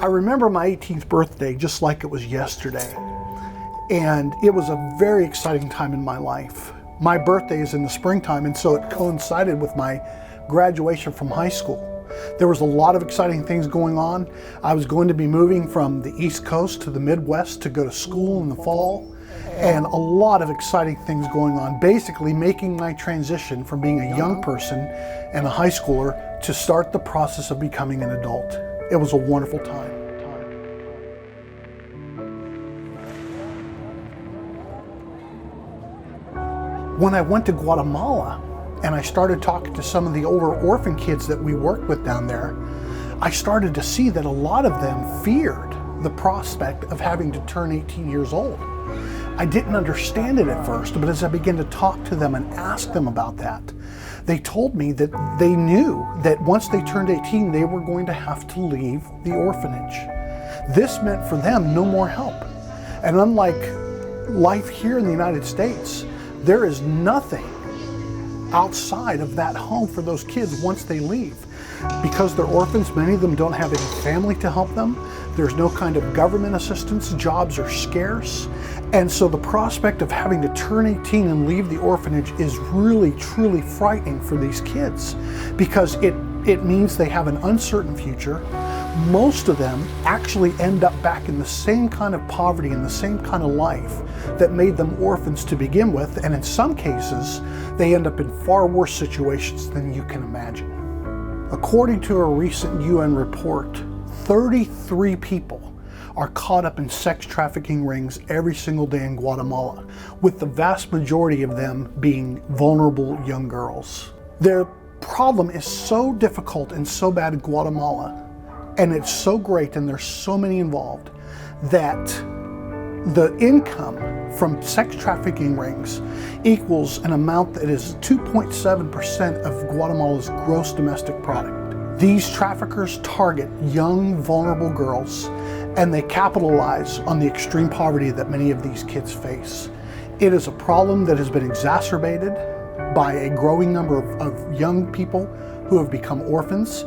I remember my 18th birthday just like it was yesterday, and it was a very exciting time in my life. My birthday is in the springtime, and so it coincided with my graduation from high school. There was a lot of exciting things going on. I was going to be moving from the East Coast to the Midwest to go to school in the fall, and a lot of exciting things going on, basically making my transition from being a young person and a high schooler to start the process of becoming an adult. It was a wonderful time. When I went to Guatemala and I started talking to some of the older orphan kids that we worked with down there, I started to see that a lot of them feared the prospect of having to turn 18 years old. I didn't understand it at first, but as I began to talk to them and ask them about that, they told me that they knew that once they turned 18, they were going to have to leave the orphanage. This meant for them no more help. And unlike life here in the United States, there is nothing outside of that home for those kids once they leave. Because they're orphans, many of them don't have any family to help them. There's no kind of government assistance, jobs are scarce. And so the prospect of having to turn 18 and leave the orphanage is really, truly frightening for these kids, because it means they have an uncertain future. Most of them actually end up back in the same kind of poverty and the same kind of life that made them orphans to begin with. And in some cases, they end up in far worse situations than you can imagine. According to a recent UN report, 33 people are caught up in sex trafficking rings every single day in Guatemala, with the vast majority of them being vulnerable young girls. The problem is so difficult and so bad in Guatemala, and it's so great and there's so many involved, that the income from sex trafficking rings equals an amount that is 2.7% of Guatemala's gross domestic product. These traffickers target young, vulnerable girls, and they capitalize on the extreme poverty that many of these kids face. It is a problem that has been exacerbated by a growing number of young people who have become orphans,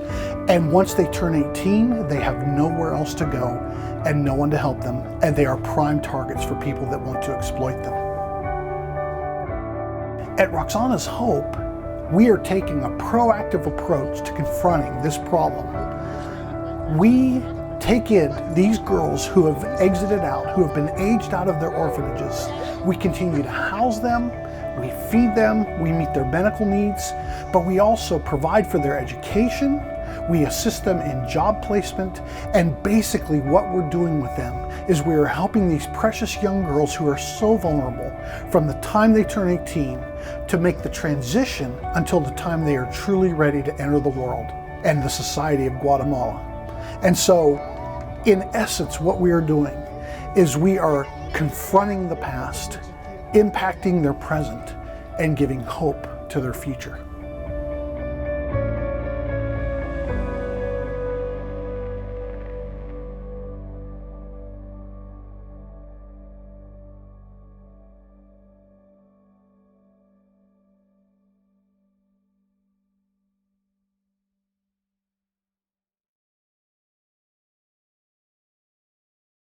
and once they turn 18, they have nowhere else to go and no one to help them, and they are prime targets for people that want to exploit them. At Rocsana's Hope, we are taking a proactive approach to confronting this problem. We take in these girls who have exited out, who have been aged out of their orphanages. We continue to house them, we feed them, we meet their medical needs, but we also provide for their education, we assist them in job placement, and basically what we're doing with them is we are helping these precious young girls who are so vulnerable from the time they turn 18 to make the transition until the time they are truly ready to enter the world and the society of Guatemala. And so, in essence, what we are doing is we are confronting the past, impacting their present, and giving hope to their future.